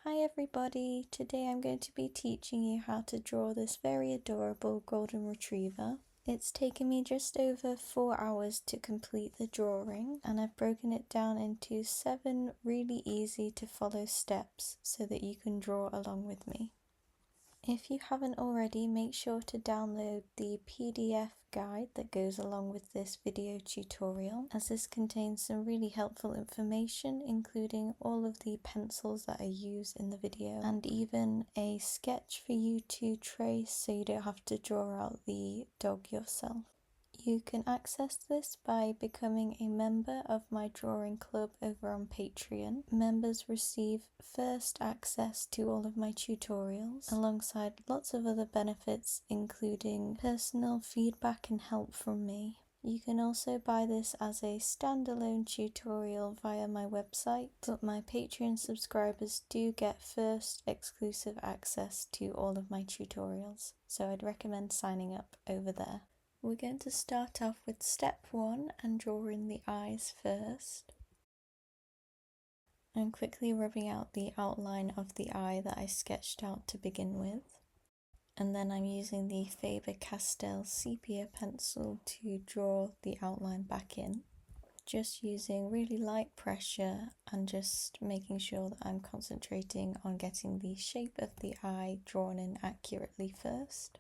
Hi everybody, today I'm going to be teaching you how to draw this very adorable golden retriever. It's taken me just over 4 hours to complete the drawing, and I've broken it down into 7 really easy to follow steps so that you can draw along with me. If you haven't already, make sure to download the PDF guide that goes along with this video tutorial, as this contains some really helpful information, including all of the pencils that I use in the video and even a sketch for you to trace so you don't have to draw out the dog yourself. You can access this by becoming a member of my drawing club over on Patreon. Members receive first access to all of my tutorials, alongside lots of other benefits, including personal feedback and help from me. You can also buy this as a standalone tutorial via my website, but my Patreon subscribers do get first exclusive access to all of my tutorials, so I'd recommend signing up over there. We're going to start off with step 1 and drawing the eyes first. I'm quickly rubbing out the outline of the eye that I sketched out to begin with. And then I'm using the Faber-Castell sepia pencil to draw the outline back in. Just using really light pressure and just making sure that I'm concentrating on getting the shape of the eye drawn in accurately first.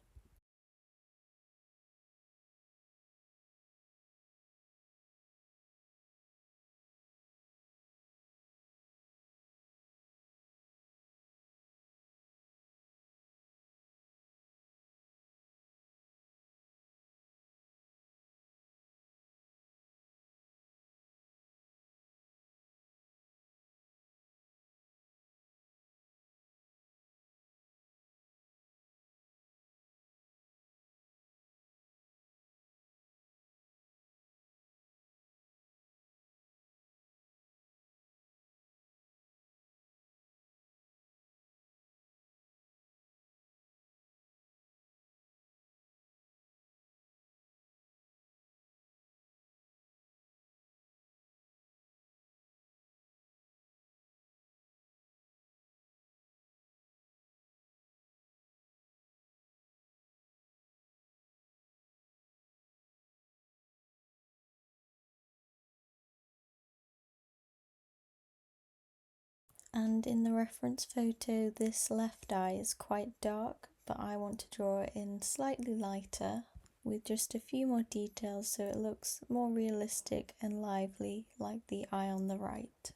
And in the reference photo, this left eye is quite dark, but I want to draw it in slightly lighter with just a few more details so it looks more realistic and lively like the eye on the right.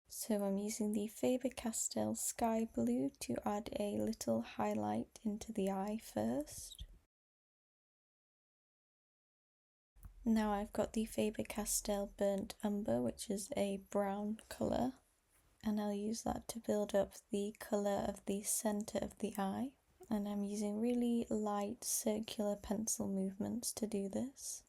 So I'm using the Faber-Castell Sky Blue to add a little highlight into the eye first. Now I've got the Faber-Castell Burnt Umber, which is a brown colour, and I'll use that to build up the colour of the centre of the eye. And I'm using really light circular pencil movements to do this.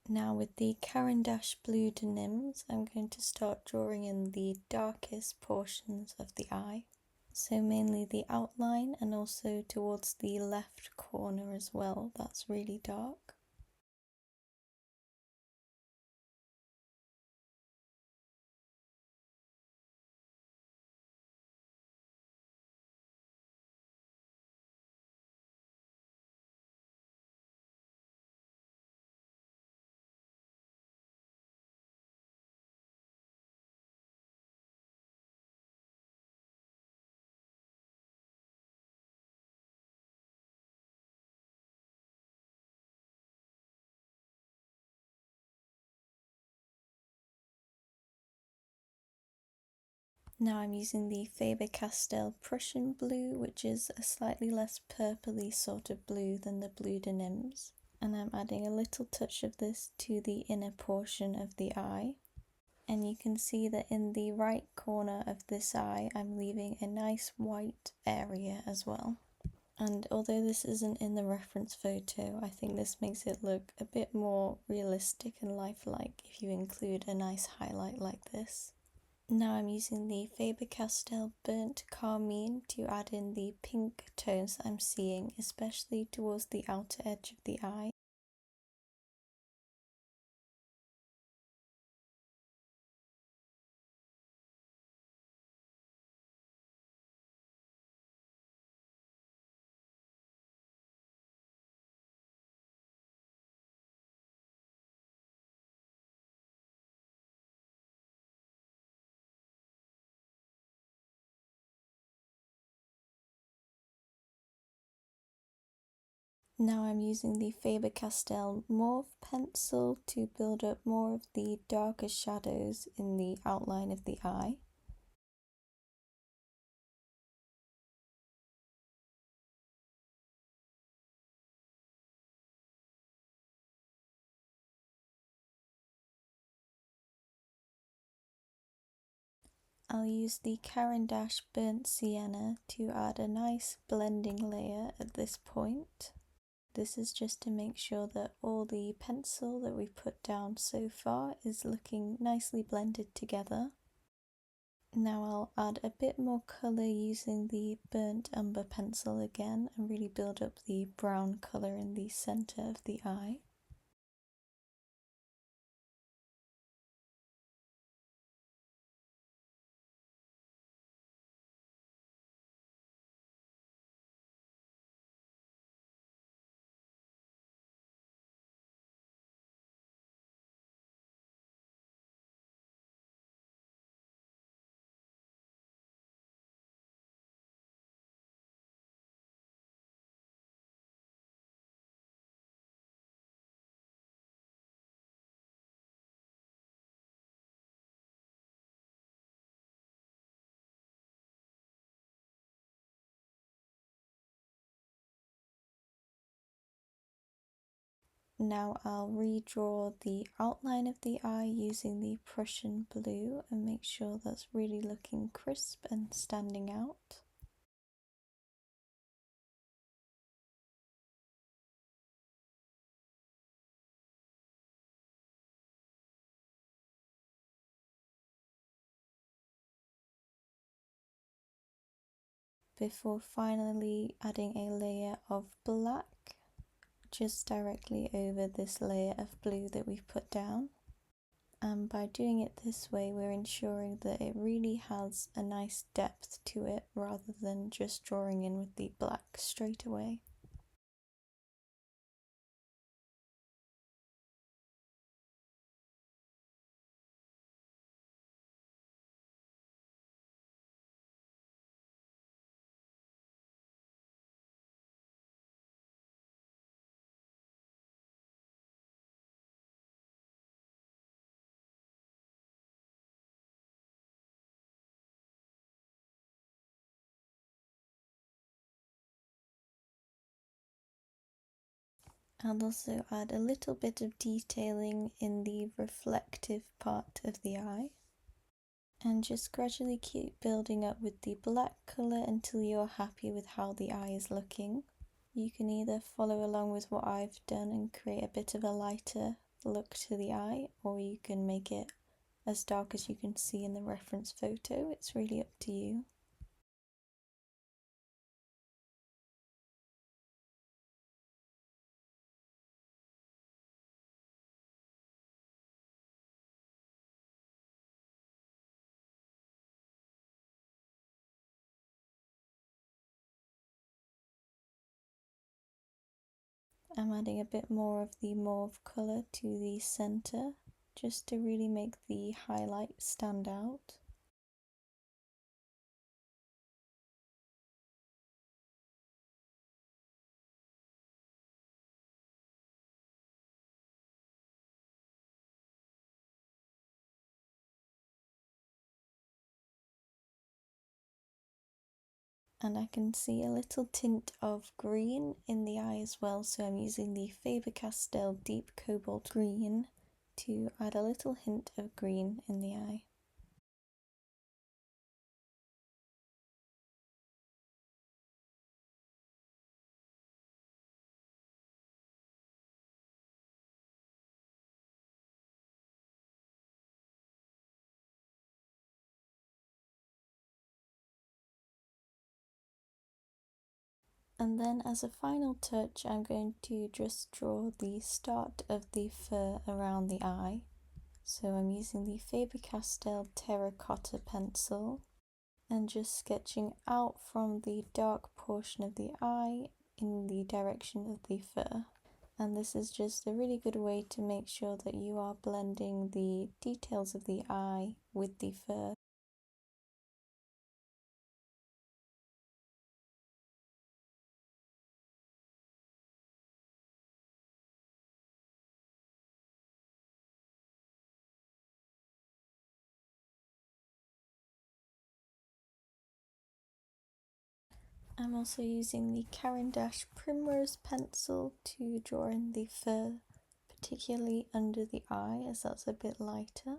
Now with the Caran d'Ache Blue de Nims, I'm going to start drawing in the darkest portions of the eye. So mainly the outline and also towards the left corner as well, that's really dark. Now I'm using the Faber-Castell Prussian Blue, which is a slightly less purpley sort of blue than the Blue de Nims. And I'm adding a little touch of this to the inner portion of the eye. And you can see that in the right corner of this eye, I'm leaving a nice white area as well. And although this isn't in the reference photo, I think this makes it look a bit more realistic and lifelike if you include a nice highlight like this. Now I'm using the Faber-Castell Burnt Carmine to add in the pink tones I'm seeing, especially towards the outer edge of the eye. Now I'm using the Faber-Castell Mauve pencil to build up more of the darker shadows in the outline of the eye. I'll use the Caran d'Ache Burnt Sienna to add a nice blending layer at this point. This is just to make sure that all the pencil that we've put down so far is looking nicely blended together. Now I'll add a bit more colour using the Burnt Umber pencil again and really build up the brown colour in the centre of the eye. Now I'll redraw the outline of the eye using the Prussian blue and make sure that's really looking crisp and standing out. Before finally adding a layer of black just directly over this layer of blue that we've put down. And by doing it this way, we're ensuring that it really has a nice depth to it rather than just drawing in with the black straight away. I'll also add a little bit of detailing in the reflective part of the eye. And just gradually keep building up with the black colour until you're happy with how the eye is looking. You can either follow along with what I've done and create a bit of a lighter look to the eye, or you can make it as dark as you can see in the reference photo. It's really up to you. I'm adding a bit more of the mauve colour to the centre, just to really make the highlight stand out. And I can see a little tint of green in the eye as well, so I'm using the Faber-Castell Deep Cobalt Green to add a little hint of green in the eye. And then as a final touch, I'm going to just draw the start of the fur around the eye. So I'm using the Faber-Castell terracotta pencil and just sketching out from the dark portion of the eye in the direction of the fur. And this is just a really good way to make sure that you are blending the details of the eye with the fur. I'm also using the Caran d'Ache Primrose pencil to draw in the fur, particularly under the eye as that's a bit lighter.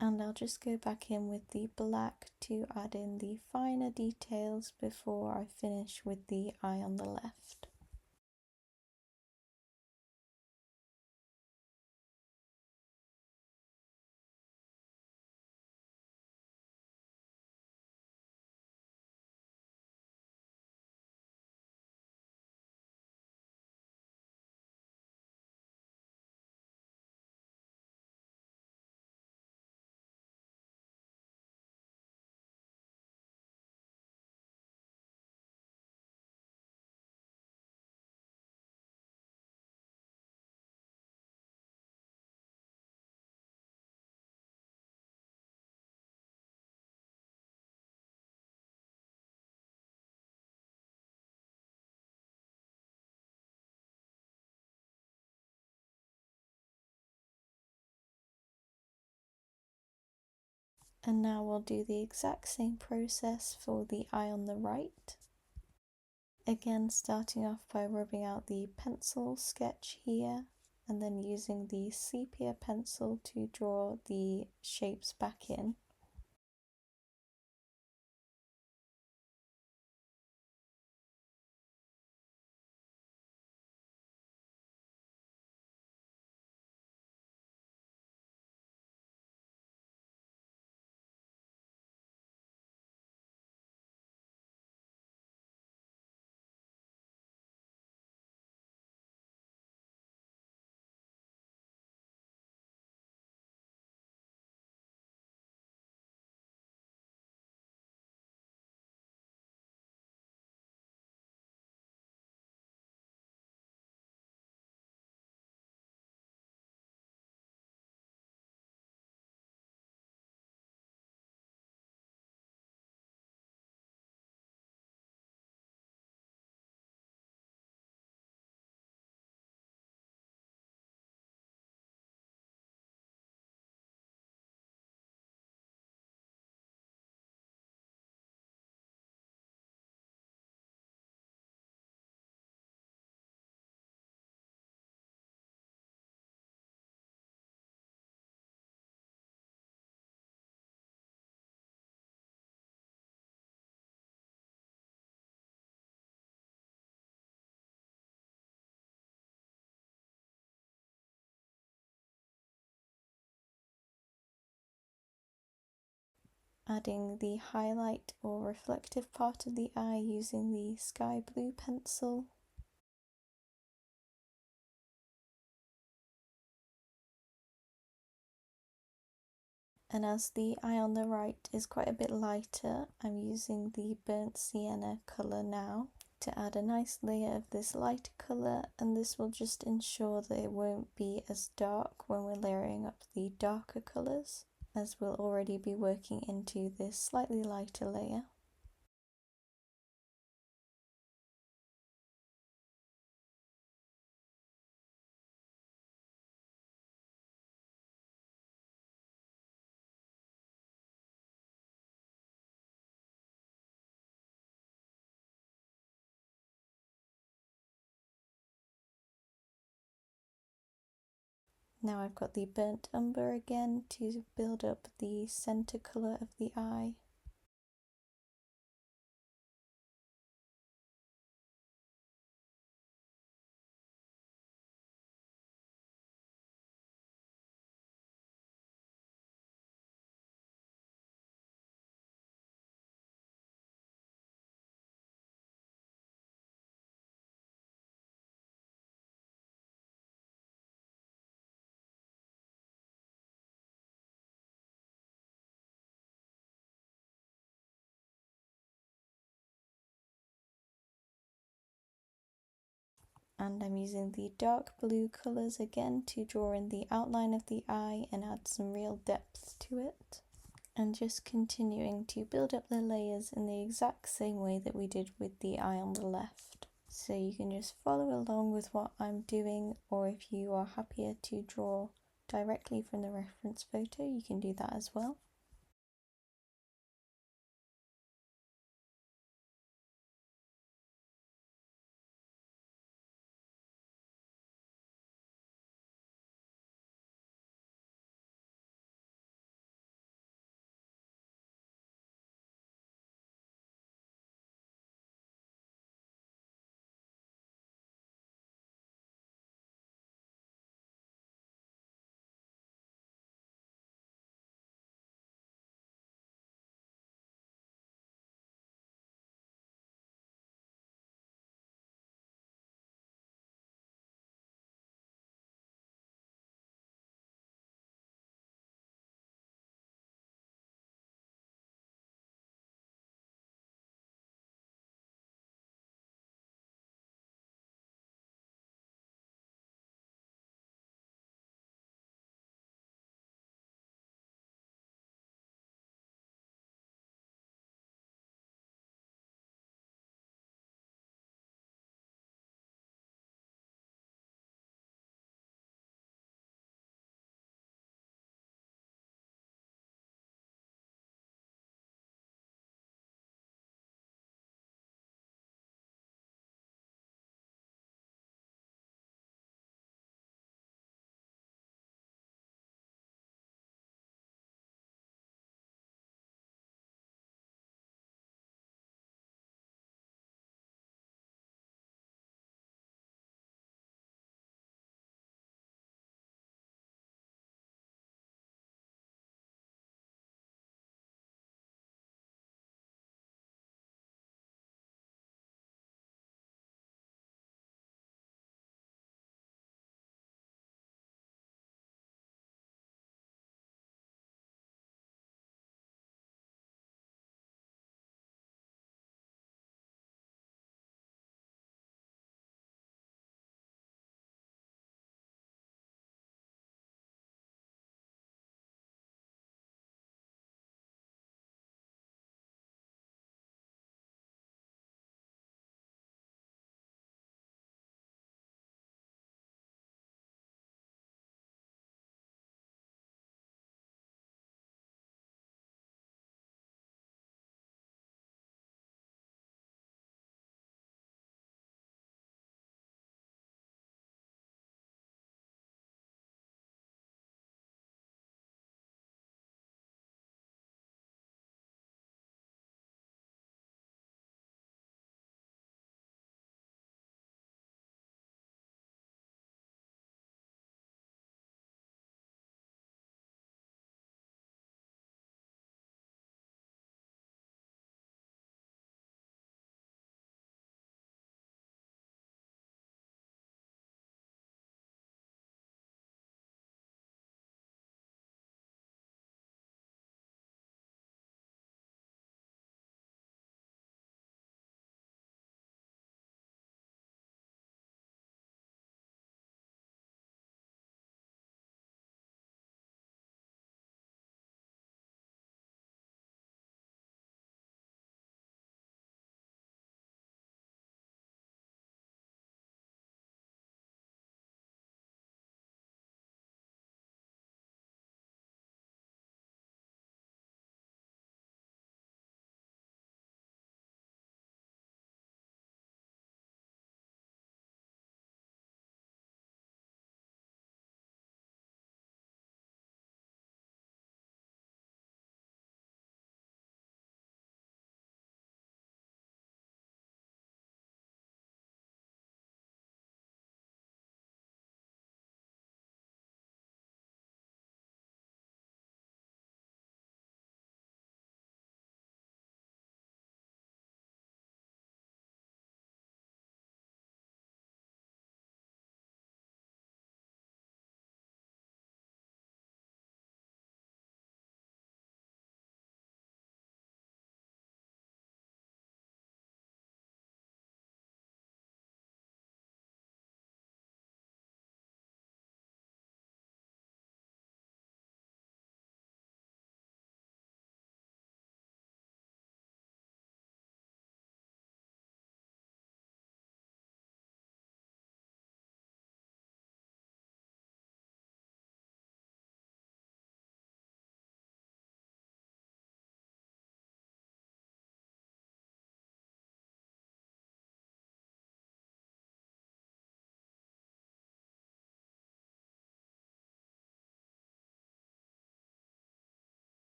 And I'll just go back in with the black to add in the finer details before I finish with the eye on the left. And now we'll do the exact same process for the eye on the right. Again, starting off by rubbing out the pencil sketch here and then using the sepia pencil to draw the shapes back in. Adding the highlight or reflective part of the eye using the sky blue pencil. And as the eye on the right is quite a bit lighter, I'm using the burnt sienna colour now to add a nice layer of this lighter colour, and this will just ensure that it won't be as dark when we're layering up the darker colours, as we'll already be working into this slightly lighter layer. Now I've got the burnt umber again to build up the center colour of the eye. And I'm using the dark blue colours again to draw in the outline of the eye and add some real depth to it. And just continuing to build up the layers in the exact same way that we did with the eye on the left. So you can just follow along with what I'm doing, or if you are happier to draw directly from the reference photo, you can do that as well.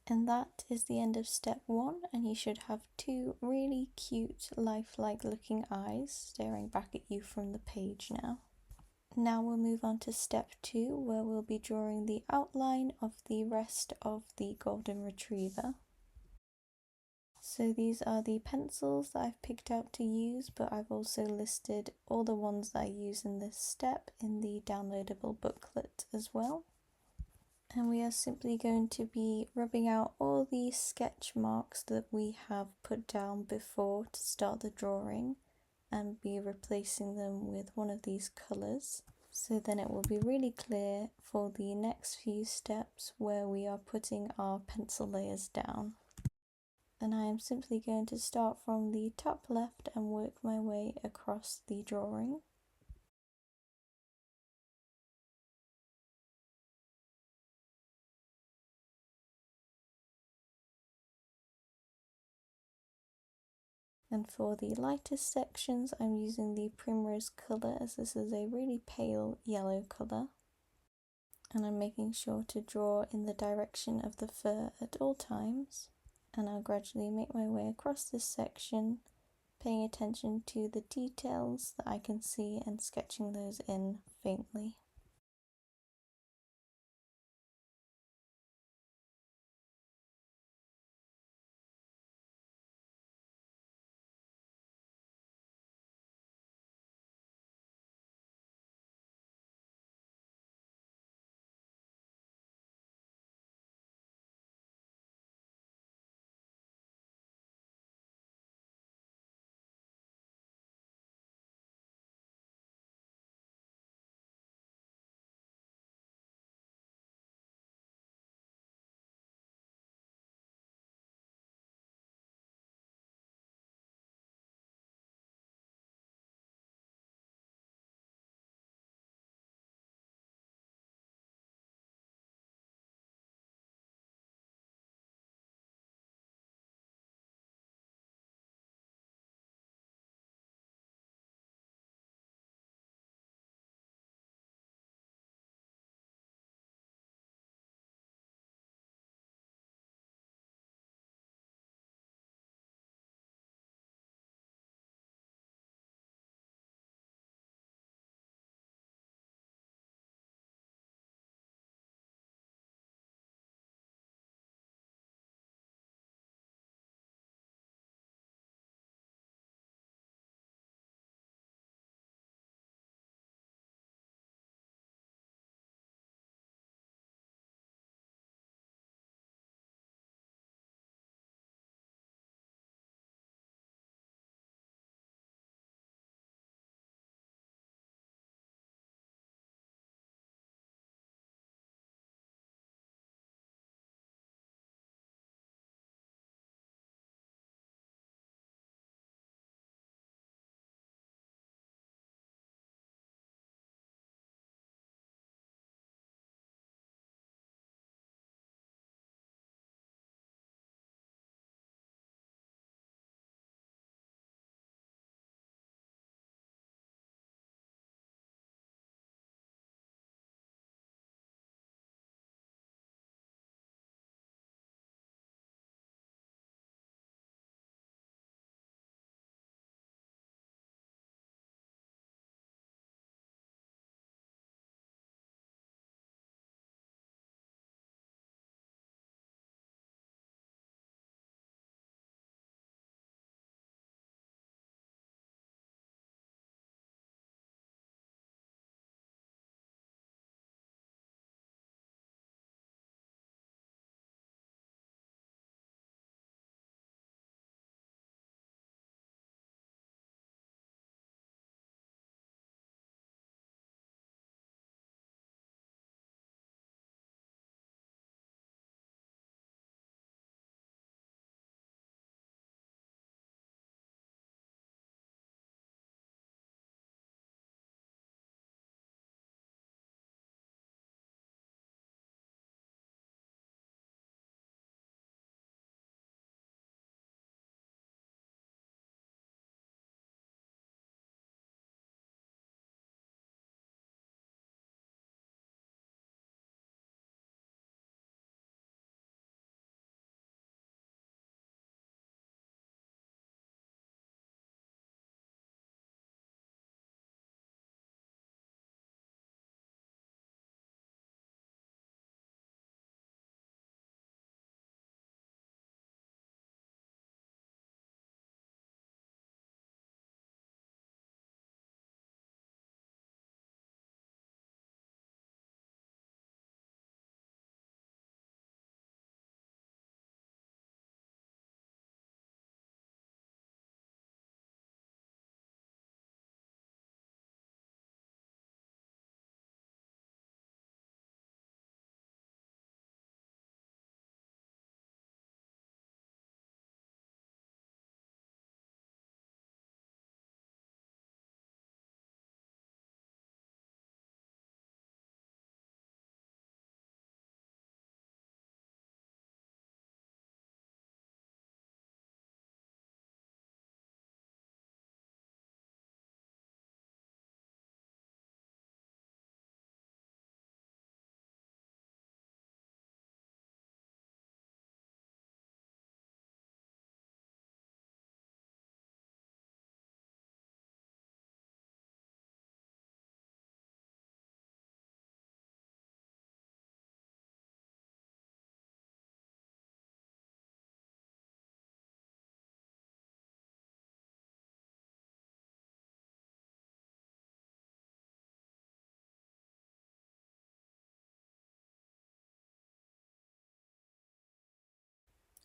And that is the end of step 1, and you should have 2 really cute lifelike looking eyes staring back at you from the page now. Now we'll move on to step 2, where we'll be drawing the outline of the rest of the golden retriever. So these are the pencils that I've picked out to use, but I've also listed all the ones that I use in this step in the downloadable booklet as well. And we are simply going to be rubbing out all the sketch marks that we have put down before to start the drawing, and be replacing them with one of these colours. So then it will be really clear for the next few steps where we are putting our pencil layers down. And I am simply going to start from the top left and work my way across the drawing. And for the lightest sections, I'm using the Primrose colour, as this is a really pale yellow colour. And I'm making sure to draw in the direction of the fur at all times. And I'll gradually make my way across this section, paying attention to the details that I can see and sketching those in faintly.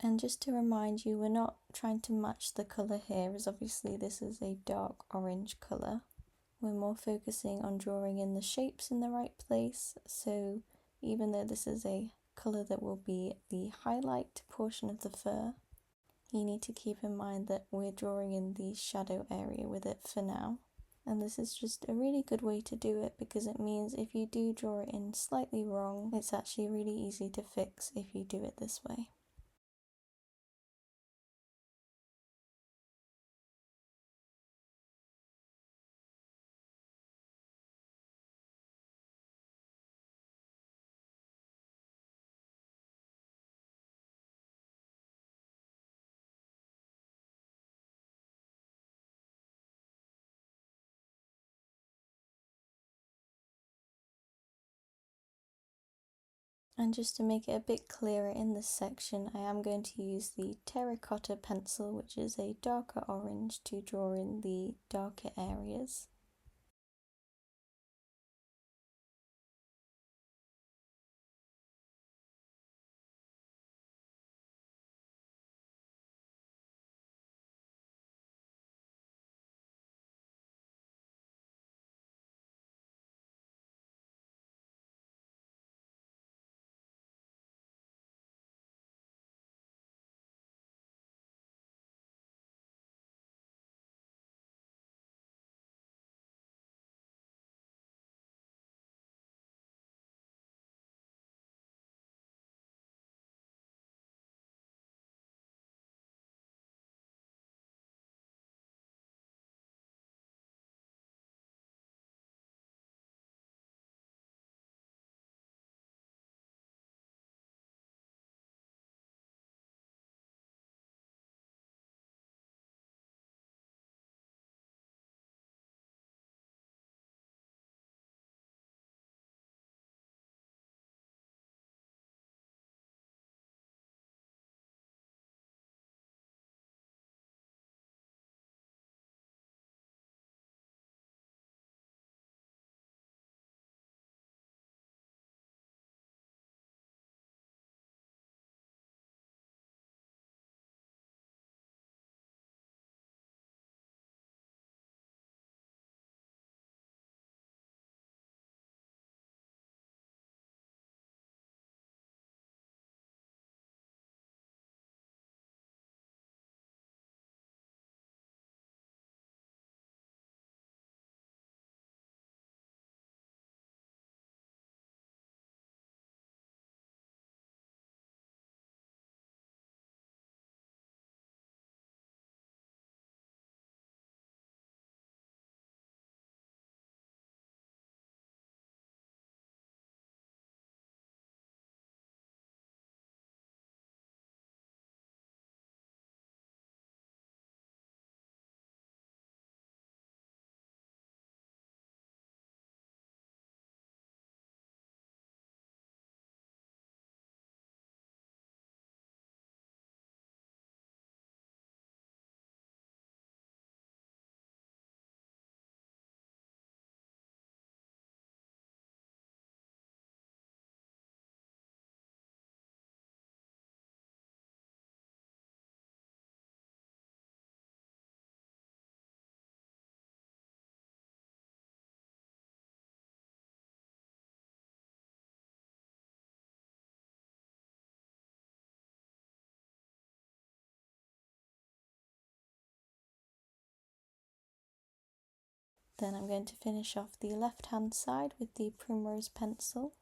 And just to remind you, we're not trying to match the colour here, as obviously this is a dark orange colour. We're more focusing on drawing in the shapes in the right place, so even though this is a colour that will be the highlight portion of the fur, you need to keep in mind that we're drawing in the shadow area with it for now. And this is just a really good way to do it, because it means if you do draw it in slightly wrong, it's actually really easy to fix if you do it this way. And just to make it a bit clearer in this section, I am going to use the terracotta pencil, which is a darker orange, to draw in the darker areas. Then I'm going to finish off the left hand side with the primrose pencil.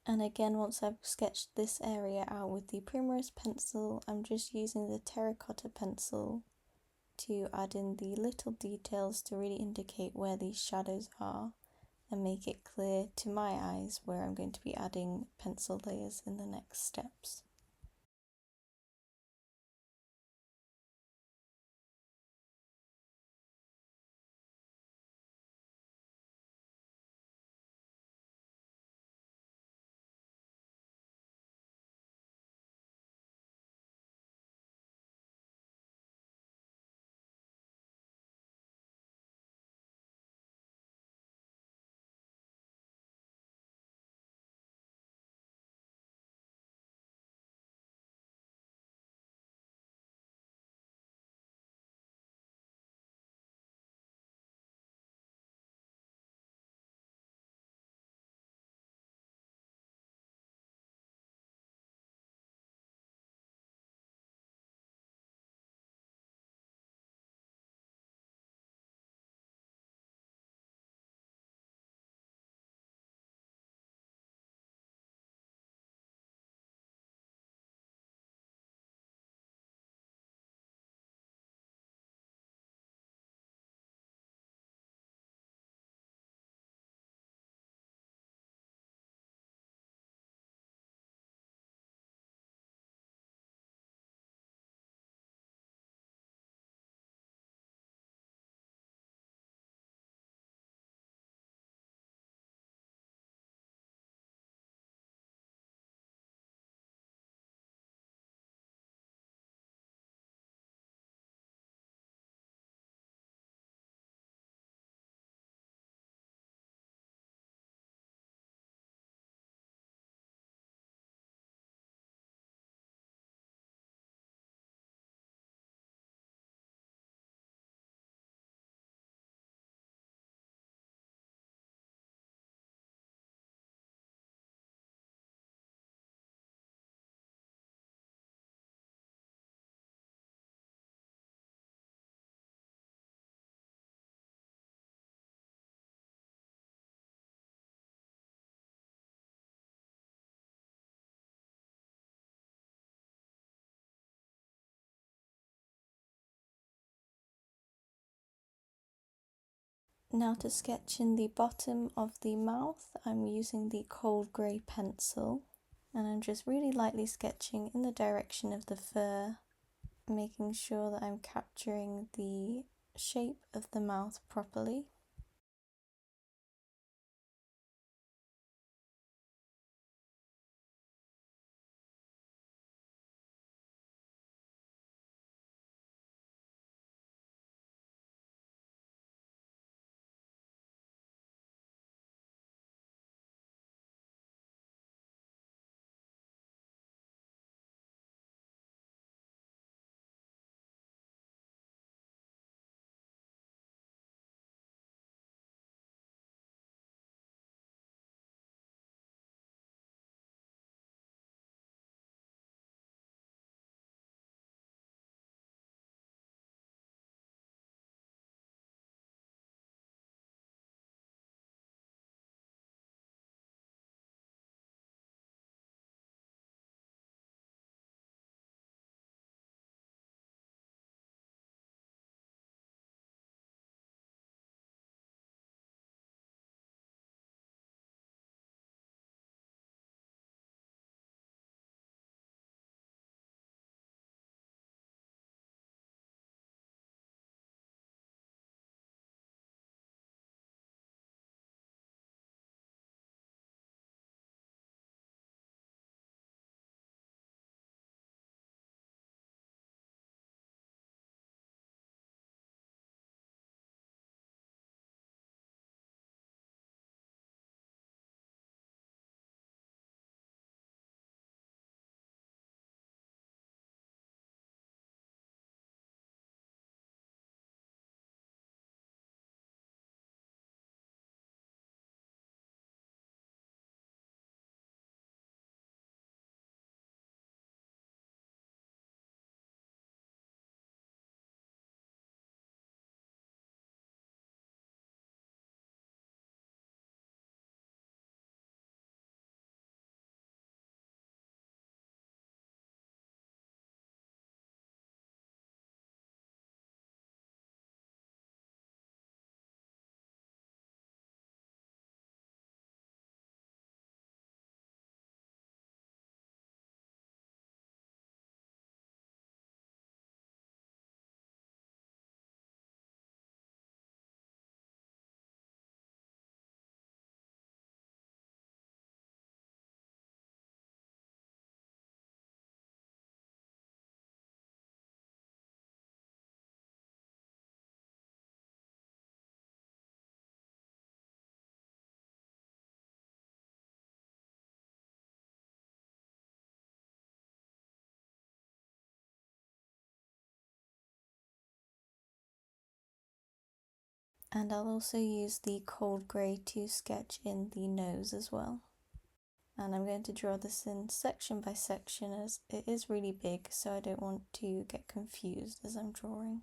And again, once I've sketched this area out with the Primrose pencil, I'm just using the terracotta pencil to add in the little details to really indicate where these shadows are and make it clear to my eyes where I'm going to be adding pencil layers in the next steps. Now to sketch in the bottom of the mouth, I'm using the cold grey pencil and I'm just really lightly sketching in the direction of the fur, making sure that I'm capturing the shape of the mouth properly. And I'll also use the cold grey to sketch in the nose as well. And I'm going to draw this in section by section as it is really big, so I don't want to get confused as I'm drawing.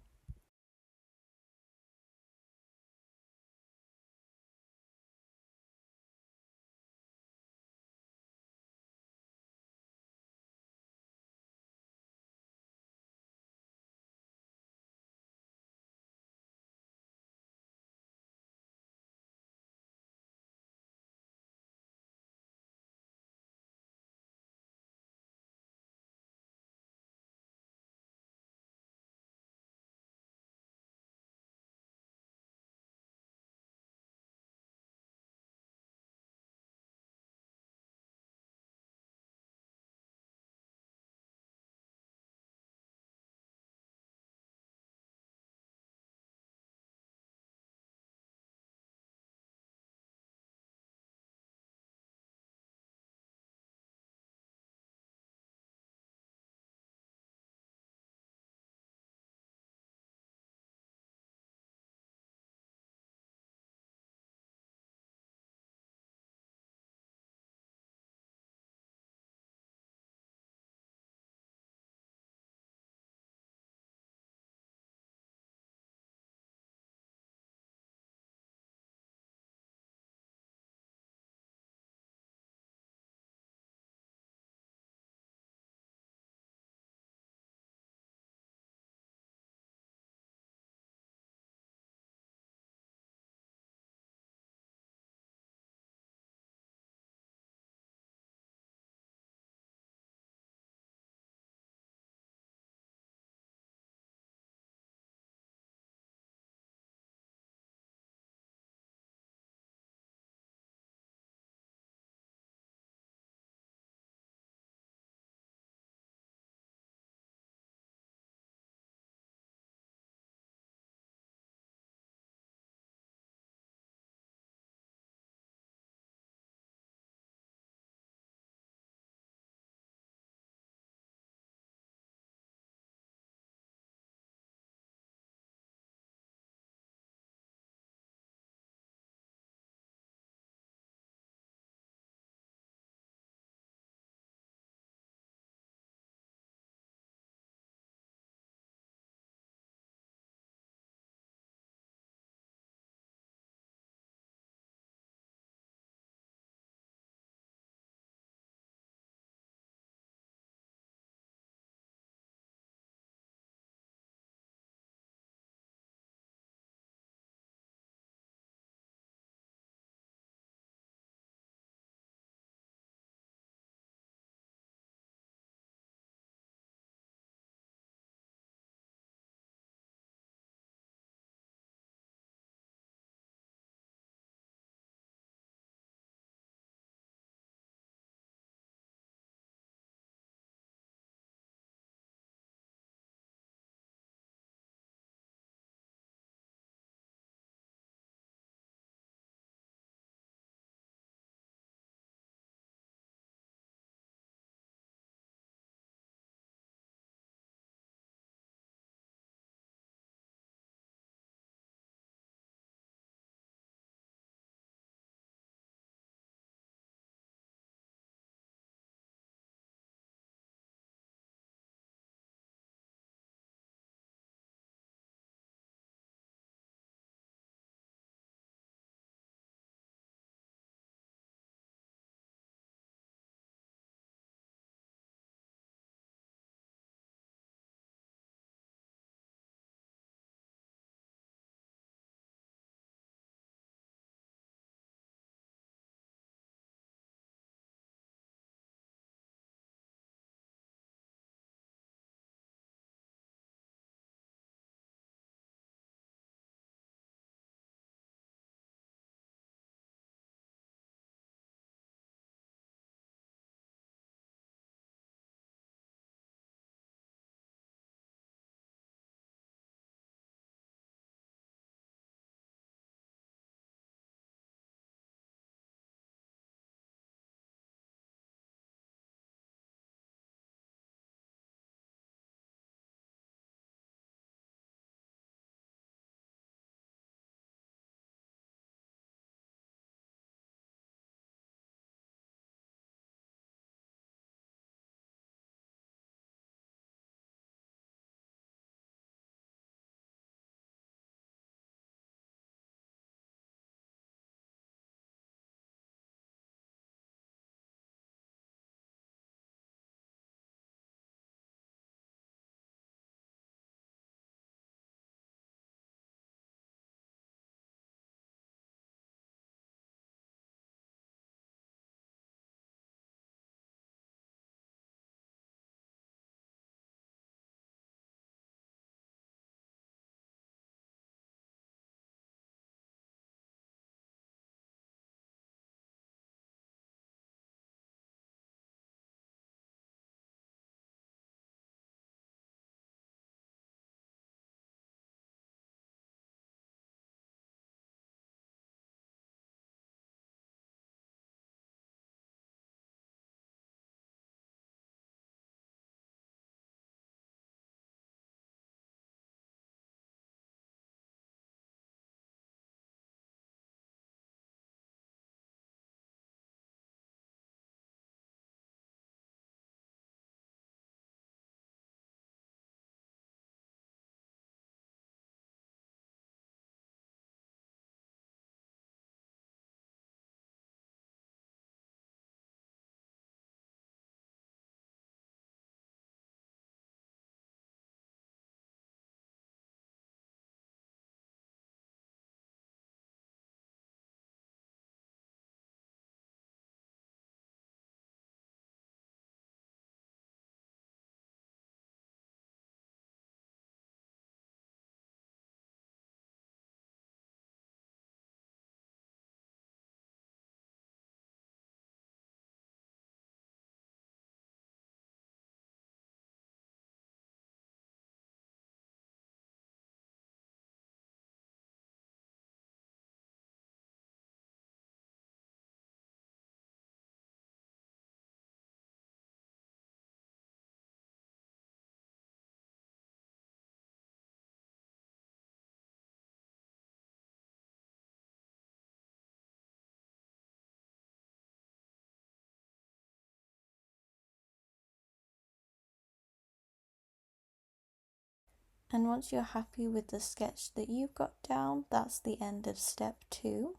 And once you're happy with the sketch that you've got down, that's the end of step 2.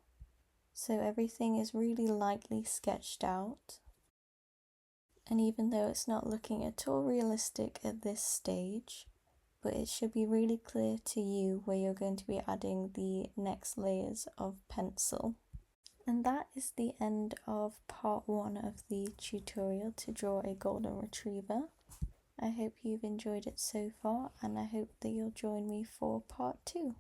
So everything is really lightly sketched out. And even though it's not looking at all realistic at this stage, but it should be really clear to you where you're going to be adding the next layers of pencil. And that is the end of part 1 of the tutorial to draw a golden retriever. I hope you've enjoyed it so far, and I hope that you'll join me for part 2.